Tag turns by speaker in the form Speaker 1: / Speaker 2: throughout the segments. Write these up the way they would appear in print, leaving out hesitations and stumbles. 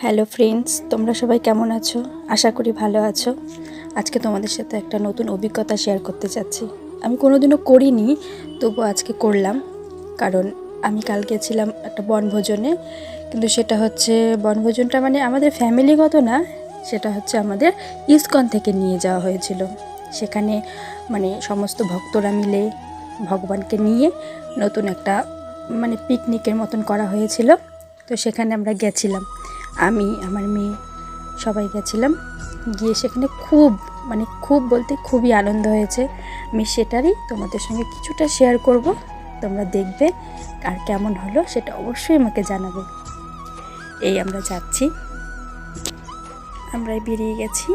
Speaker 1: Hello friends, তোমরা সবাই কেমন আছো? আশা করি ভালো আছো। আজকে তোমাদের সাথে একটা নতুন অভিজ্ঞতা শেয়ার করতে চাচ্ছি। আমি কোনোদিনও করিনি, তবু আজকে করলাম। কারণ আমি কাল গেছিলাম একটা বনভোজনে, কিন্তু সেটা হচ্ছে বনভোজনটা মানে আমাদের ফ্যামিলিগত না, সেটা হচ্ছে আমাদের ইসকন থেকে নিয়ে যাওয়া হয়েছিল। সেখানে মানে সমস্ত ভক্তরা মিলে ভগবানকে নিয়ে নতুন একটা মানে পিকনিকের মতন করা হয়েছিল। তো সেখানে আমরা গেছিলাম, আমি আমার মেয়ে সবাই গেছিলাম। গিয়ে সেখানে খুব বলতে খুবই আনন্দ হয়েছে। আমি সেটারই তোমাদের সঙ্গে কিছুটা শেয়ার করব, তোমরা দেখবে আর কেমন হলো সেটা অবশ্যই আমাকে জানাবে। এই আমরা যাচ্ছি, আমরা বেরিয়ে গেছি।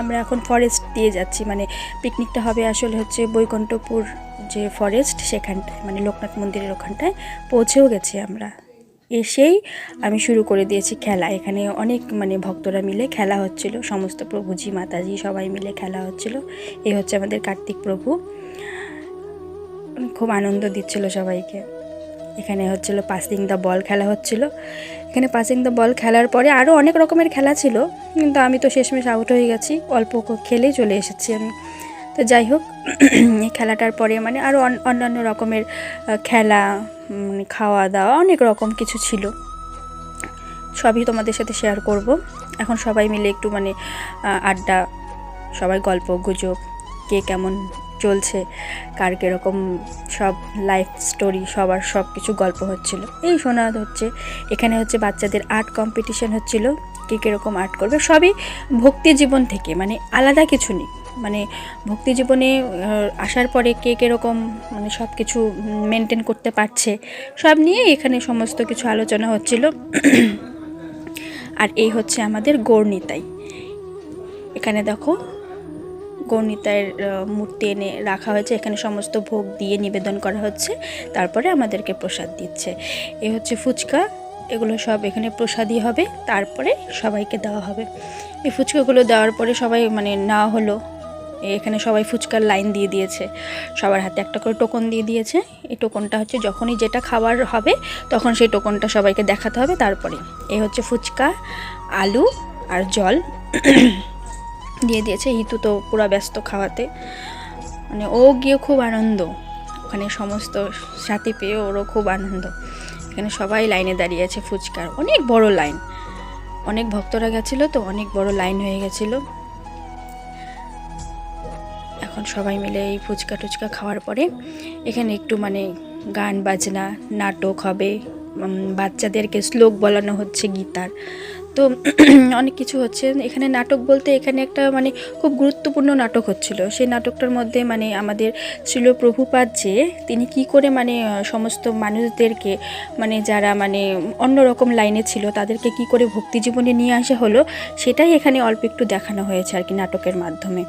Speaker 1: আমরা এখন ফরেস্ট দিয়ে যাচ্ছি, মানে পিকনিকটা হবে আসলে হচ্ছে বৈকুণ্ঠপুর যে ফরেস্ট সেখানটায়, মানে লোকনাথ মন্দিরের ওখানটায় পৌঁছেও গেছি আমরা। এসেই আমি শুরু করে দিয়েছি খেলা। এখানে অনেক মানে ভক্তরা মিলে খেলা হচ্ছিল, সমস্ত প্রভুজি মাতাজি সবাই মিলে খেলা হচ্ছিল। এই হচ্ছে আমাদের কার্তিক প্রভু, খুব আনন্দ দিচ্ছিল সবাইকে। এখানে হচ্ছিল পাসিং দ্য বল খেলা হচ্ছিল। এখানে পাসিং দ্য বল খেলার পরে আরও অনেক রকমের খেলা ছিল, কিন্তু আমি তো শেষমেশ আউট হয়ে গেছি, অল্প খেলেই চলে এসেছি আমি। তো যাই হোক, এই খেলাটার পরে মানে আরও অন্যান্য রকমের খেলা, খাওয়া দাওয়া অনেক রকম কিছু ছিল, সবই তোমাদের সাথে শেয়ার করব। এখন সবাই মিলে একটু মানে আড্ডা, সবাই গল্প গুজব, কে কেমন চলছে, কার কীরকম সব লাইফ স্টোরি, সবার সব কিছু গল্প হচ্ছিল, এই শোনা হচ্ছে। এখানে হচ্ছে বাচ্চাদের আর্ট কম্পিটিশন হচ্ছিল, কে কীরকম আর্ট করবে, সবই ভক্তি জীবন থেকে, মানে আলাদা কিছু নেই। মানে ভক্তি জীবনে আসার পরে কে কীরকম মানে সব কিছু মেনটেন করতে পারছে, সব নিয়ে এখানে সমস্ত কিছু আলোচনা হচ্ছিল। আর এই হচ্ছে আমাদের গৌরনিতাই। এখানে দেখো গৌরনিতাইয়ের মূর্তি এনে রাখা হয়েছে, এখানে সমস্ত ভোগ দিয়ে নিবেদন করা হচ্ছে, তারপরে আমাদেরকে প্রসাদ দিচ্ছে। এ হচ্ছে ফুচকা, এগুলো সব এখানে প্রসাদই হবে, তারপরে সবাইকে দেওয়া হবে। এই ফুচকাগুলো দেওয়ার পরে সবাই মানে নেওয়া হলো। এখানে সবাই ফুচকার লাইন দিয়ে দিয়েছে, সবার হাতে একটা করে টোকন দিয়ে দিয়েছে। এই টোকনটা হচ্ছে যখনই যেটা খাবার হবে তখন সেই টোকনটা সবাইকে দেখাতে হবে। তারপরে এই হচ্ছে ফুচকা, আলু আর জল দিয়ে দিয়েছে। হিতু তো পুরো ব্যস্ত খাওয়াতে, মানে ও গিয়ে খুব আনন্দ, ওখানে সমস্ত সাথী পেয়ে ওরও খুব আনন্দ। এখানে সবাই লাইনে দাঁড়িয়ে আছে ফুচকার, অনেক বড় লাইন, অনেক ভক্তরা গেছিলো তো অনেক বড় লাইন হয়ে গেছিলো। এখন সবাই মিলে এই ফুচকা টুচকা খাওয়ার পরে এখানে একটু মানে গান বাজনা নাটক হবে, বাচ্চাদেরকে শ্লোক বলানো হচ্ছে গীতার, তো অনেক কিছু হচ্ছে এখানে। নাটক বলতে এখানে একটা মানে খুব গুরুত্বপূর্ণ নাটক হচ্ছিল। সেই নাটকটার মধ্যে মানে আমাদের শ্রীল প্রভুপাদ যে তিনি কি করে মানে সমস্ত মানুষদেরকে মানে যারা মানে অন্যরকম লাইনে ছিল তাদেরকে কি করে ভক্তি জীবনে নিয়ে আসা হলো, সেটাই এখানে অল্প একটু দেখানো হয়েছে আর কি নাটকের মাধ্যমে।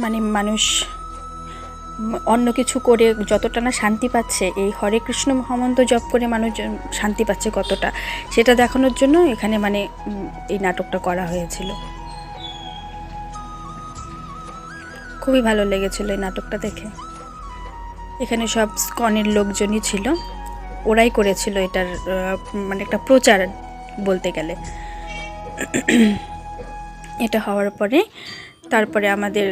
Speaker 1: মানে মানুষ অন্য কিছু করে যতটা না শান্তি পাচ্ছে, এই হরে কৃষ্ণ মহামন্ত্র জপ করে মানুষ শান্তি পাচ্ছে কতটা, সেটা দেখানোর জন্য এখানে মানে এই নাটকটা করা হয়েছিল। খুবই ভালো লেগেছিল এই নাটকটা দেখে। এখানে সব স্কনের লোকজনই ছিল, ওরাই করেছিল এটার মানে একটা প্রচার বলতে গেলে। এটা হওয়ার পরে তারপরে আমাদের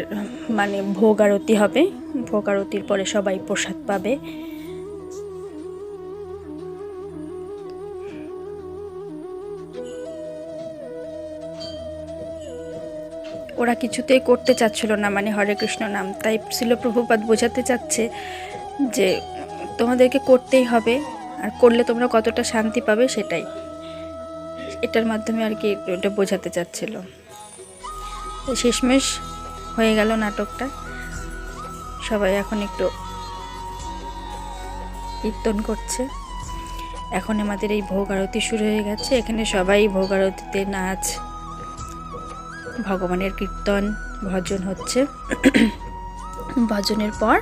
Speaker 1: মানে ভোগ আরতি হবে, ভোগ আরতির পরে সবাই প্রসাদ পাবে। ওরা কিছুতেই করতে চাচ্ছিল না মানে হরে কৃষ্ণ নাম, তাই শ্রীল প্রভুপাদ বোঝাতে চাচ্ছে যে তোমাদেরকে করতেই হবে, আর করলে তোমরা কতটা শান্তি পাবে সেটাই এটার মাধ্যমে আর কি ওটা বোঝাতে চাচ্ছিল। শেষমেশ হয়ে গেল নাটকটা, সবাই এখন একটু কীর্তন করছে। এখন আমাদের এই ভোগ আরতি শুরু হয়ে গেছে, এখানে সবাই ভোগ আরতিতে নাচ, ভগবানের কীর্তন ভজন হচ্ছে। ভজনের পর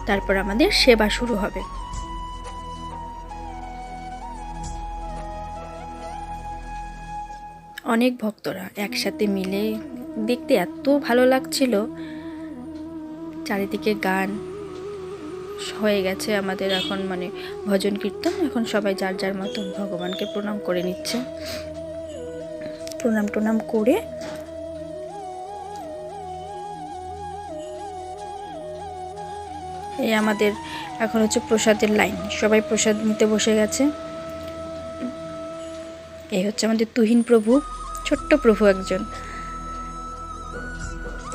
Speaker 1: তারপর আমাদের সেবা শুরু হবে। অনেক ভক্তরা একসাথে মিলে দেখতে এত ভালো লাগছিল, চারিদিকে গান, হয়ে গেছে আমাদের এখন মানে ভজন কীর্তন। এখন সবাই যার যার মতো ভগবানকে প্রণাম করে নিচ্ছে। প্রণাম করে এই আমাদের এখন হচ্ছে প্রসাদের লাইন, সবাই প্রসাদ নিতে বসে গেছে। এই হচ্ছে আমাদের তুহিন প্রভু, ছোট্ট প্রভু একজন,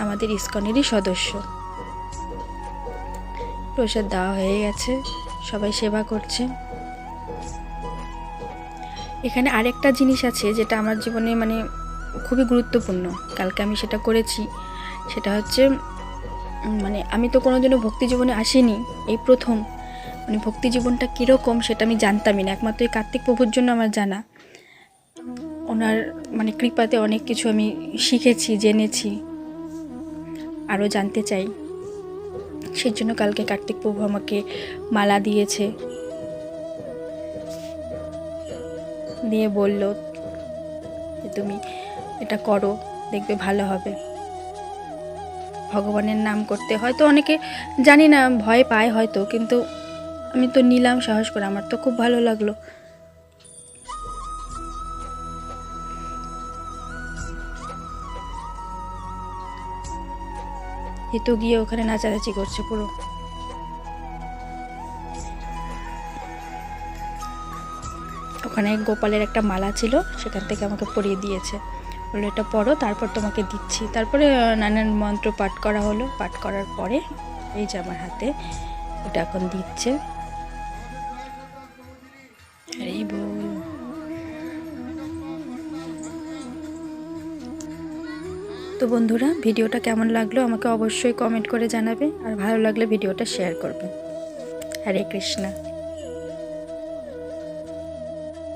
Speaker 1: আমাদের ইসকনেরই সদস্য। প্রসাদ দেওয়া হয়ে গেছে, সবাই সেবা করছে। এখানে আরেকটা জিনিস আছে যেটা আমার জীবনে মানে খুবই গুরুত্বপূর্ণ, কালকে আমি সেটা করেছি। সেটা হচ্ছে মানে আমি তো কোনোদিনও ভক্তি জীবনে আসিনি, এই প্রথম। মানে ভক্তি জীবনটা কীরকম সেটা আমি জানতামই না, একমাত্র এই কার্তিক প্রভুর জন্য আমার জানা। ওনার মানে কৃপাতে অনেক কিছু আমি শিখেছি, জেনেছি, আরও জানতে চাই। সেই জন্য কালকে কার্তিক প্রভু আমাকে মালা দিয়েছে, দিয়ে বলল যে তুমি এটা করো, দেখবে ভালো হবে। ভগবানের নাম করতে হয়তো অনেকে জানি না ভয় পায় হয়তো, কিন্তু আমি তো নিলাম সাহস করে, আমার তো খুব ভালো লাগলো। এ তো গিয়ে ওখানে নাচানাচি করছে পুরো। ওখানে গোপালের একটা মালা ছিল, সেখান থেকে আমাকে পরিয়ে দিয়েছে, বললো এটা পড়ো, তারপর তোমাকে দিচ্ছি। তারপরে নানান মন্ত্র পাঠ করা হলো, পাঠ করার পরে এই যে আমার হাতে ওটা এখন দিচ্ছে। এই বল। তো বন্ধুরা, ভিডিওটা কেমন লাগলো আমাকে অবশ্যই কমেন্ট করে জানাবে, আর ভালো লাগলে ভিডিওটা শেয়ার করবে। হরে কৃষ্ণা।